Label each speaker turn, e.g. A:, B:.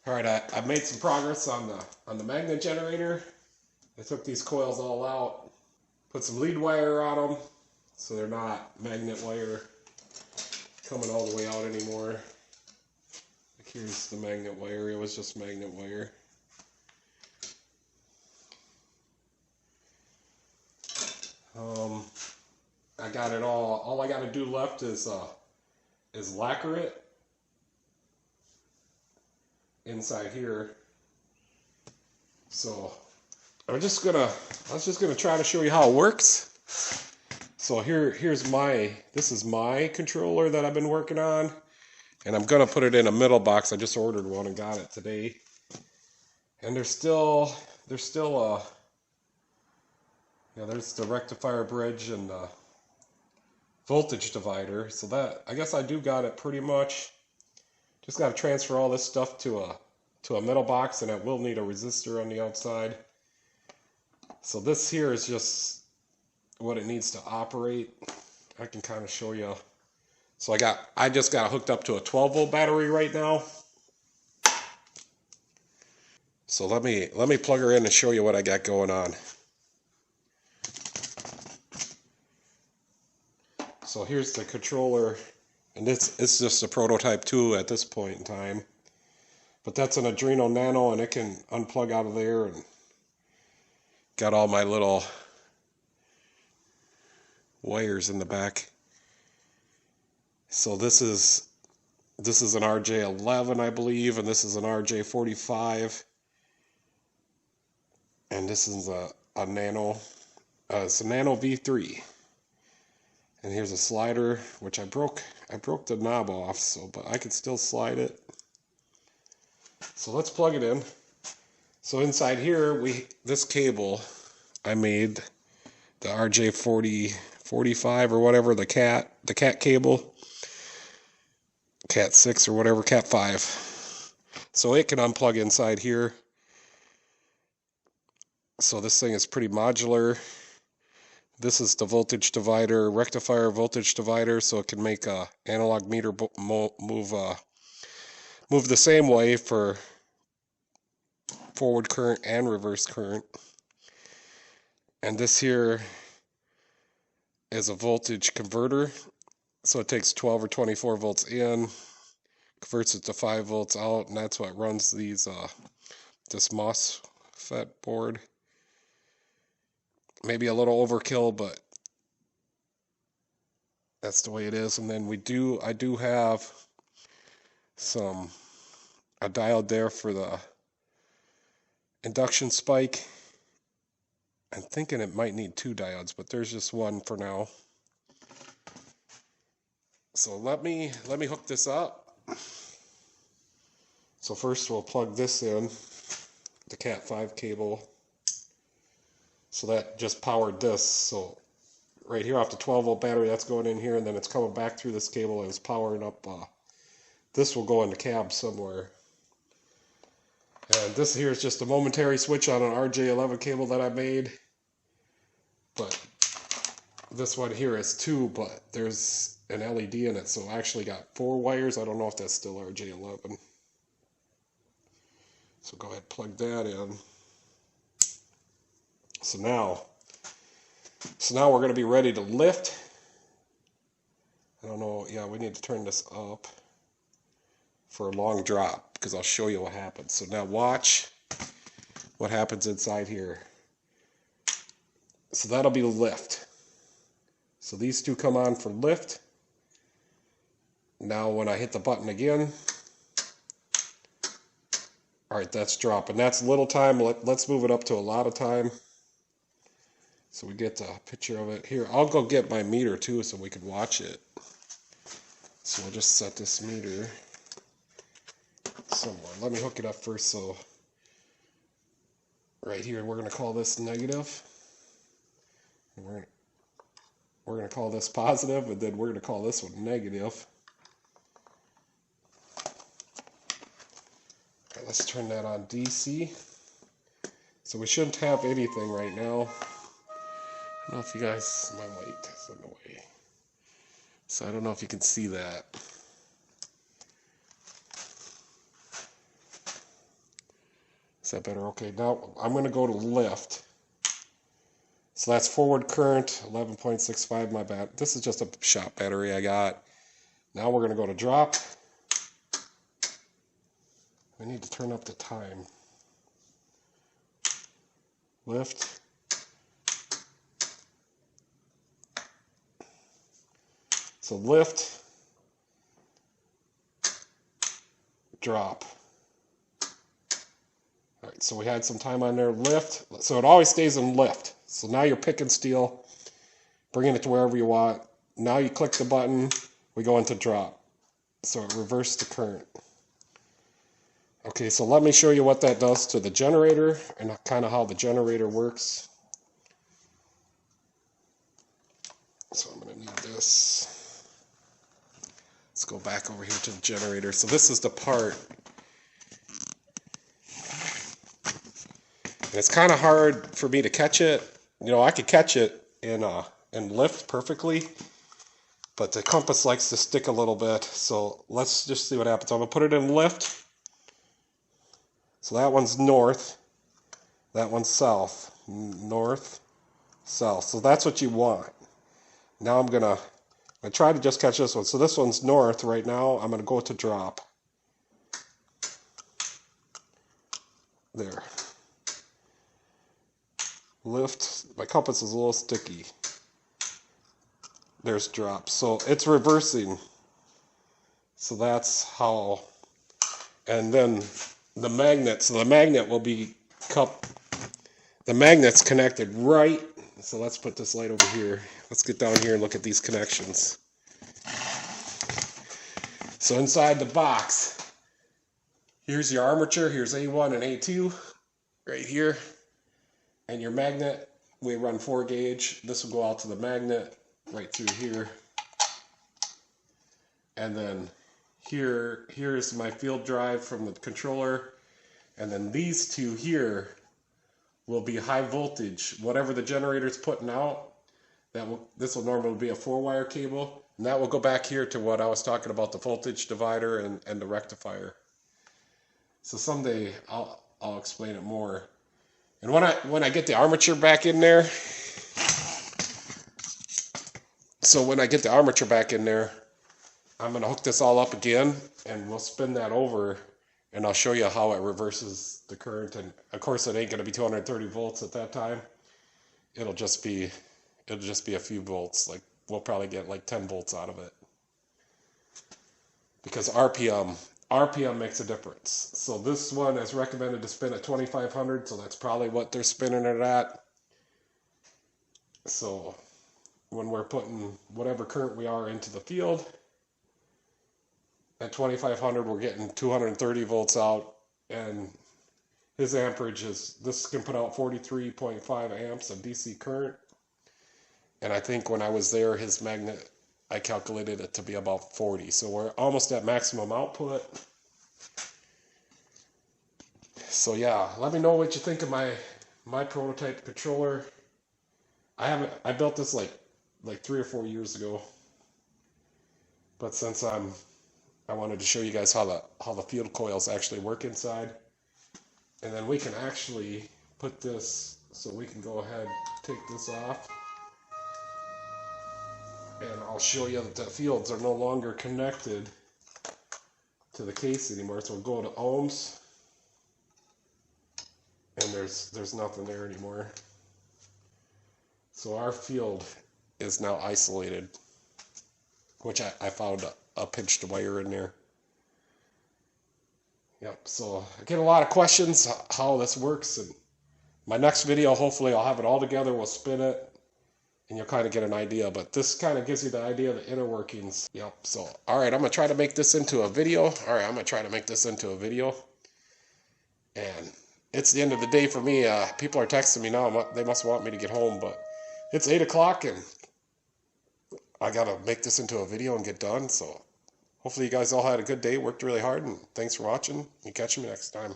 A: All right, I made some progress on the magnet generator. I took these coils all out, put some lead wire on them, so they're not magnet wire coming all the way out anymore. Like here's the magnet wire. It was just magnet wire. I got it all. All I got to do left is lacquer it inside here. So I was just gonna try to show you how it works. So this is my controller that I've been working on, and I'm gonna put it in a middle box. I just ordered one and got it today, and there's still there's the rectifier bridge and the voltage divider. So that, I guess I do got it pretty much. Just got to transfer all this stuff to a metal box, and it will need a resistor on the outside. So this here is just what it needs to operate. I can kind of show you. So I just got hooked up to a 12-volt battery right now. So let me plug her in and show you what I got going on. So here's the controller, and it's just a prototype too at this point in time. But that's an Adreno Nano, and it can unplug out of there, and got all my little wires in the back. So this is an RJ11, I believe, and this is an RJ45, and this is a Nano. It's a Nano V3. And here's a slider, which I broke the knob off, but I can still slide it. So let's plug it in. So inside here, this cable I made, the RJ45 or whatever, the cat cable, cat 6 or whatever, cat 5. So it can unplug inside here. So this thing is pretty modular. This is the voltage divider, rectifier voltage divider, so it can make a analog meter move the same way for forward current and reverse current. And this here is a voltage converter, so it takes 12 or 24 volts in, converts it to 5 volts out, and that's what runs this MOSFET board. Maybe a little overkill, but that's the way it is. And then I do have a diode there for the induction spike. I'm thinking it might need 2 diodes, but there's just one for now. So let me hook this up. So first we'll plug this in, the Cat 5 cable. So that just powered this. So right here off the 12-volt battery, that's going in here, and then it's coming back through this cable and it's powering up. This will go in the cab somewhere. And this here is just a momentary switch on an RJ11 cable that I made. But this one here is 2, but there's an LED in it, so I actually got 4 wires. I don't know if that's still RJ11. So go ahead and plug that in. So now we're going to be ready to lift. I don't know, yeah, we need to turn this up for a long drop, because I'll show you what happens. So now watch what happens inside here. So that'll be the lift. So these two come on for lift. Now when I hit the button again, alright, that's dropping. That's little time. Let's move it up to a lot of time, so we get a picture of it. Here, I'll go get my meter too so we can watch it. So we'll just set this meter somewhere. Let me hook it up first. So right here, we're going to call this negative. And we're going to call this positive, and then we're going to call this one negative. Okay, let's turn that on DC. So we shouldn't have anything right now. I don't know if you guys, my light is in the way, so I don't know if you can see that. Is that better? Okay, now I'm going to go to lift. So that's forward current, 11.65, my bad. This is just a shop battery I got. Now we're going to go to drop. I need to turn up the time. Lift. So lift, drop. All right, so we had some time on there, lift. So it always stays in lift. So now you're picking steel, bringing it to wherever you want. Now you click the button, we go into drop. So it reverses the current. Okay, so let me show you what that does to the generator and kind of how the generator works. So I'm going to need this. Let's go back over here to the generator. So this is the part. And it's kind of hard for me to catch it. You know, I could catch it in lift perfectly, but the compass likes to stick a little bit. So let's just see what happens. I'm going to put it in lift. So that one's north, that one's south, north, south. So that's what you want. Now I'm gonna try to just catch this one. So this one's north right now. I'm gonna go to drop. There. Lift. My compass is a little sticky. There's drop. So it's reversing. So that's how. And then the magnet, so the magnet will be the magnet's connected right. So let's put this light over here. Let's get down here and look at these connections. So inside the box, here's your armature. Here's A1 and A2 right here. And your magnet, we run 4 gauge. This will go out to the magnet right through here. And then here's my field drive from the controller, and then these two here will be high voltage. Whatever the generator's putting out, this will normally be a 4-wire cable, and that will go back here to what I was talking about, the voltage divider and the rectifier. So someday I'll explain it more. And when I get the armature back in there, I'm going to hook this all up again, and we'll spin that over, and I'll show you how it reverses the current. And of course, it ain't going to be 230 volts at that time. It'll just be a few volts. Like, we'll probably get like 10 volts out of it. Because RPM makes a difference. So this one is recommended to spin at 2500, so that's probably what they're spinning it at. So when we're putting whatever current we are into the field, at 2500 we're getting 230 volts out, and his amperage this can put out 43.5 amps of DC current. And I think when I was there, his magnet, I calculated it to be about 40. So we're almost at maximum output. So yeah, let me know what you think of my prototype controller. I built this like 3 or 4 years ago. But since I wanted to show you guys how the field coils actually work inside. And then we can actually put this, so we can go ahead, take this off. And I'll show you that the fields are no longer connected to the case anymore. So we'll go to ohms, and there's nothing there anymore. So our field is now isolated, which I found a pinched wire in there. Yep, so I get a lot of questions how this works, and my next video, hopefully I'll have it all together, we'll spin it, and you'll kind of get an idea, but this kind of gives you the idea of the inner workings. Yep, so, alright, I'm going to try to make this into a video. And it's the end of the day for me. People are texting me now, they must want me to get home, but it's 8 o'clock, and I got to make this into a video and get done, so hopefully you guys all had a good day, worked really hard, and thanks for watching, and catch me next time.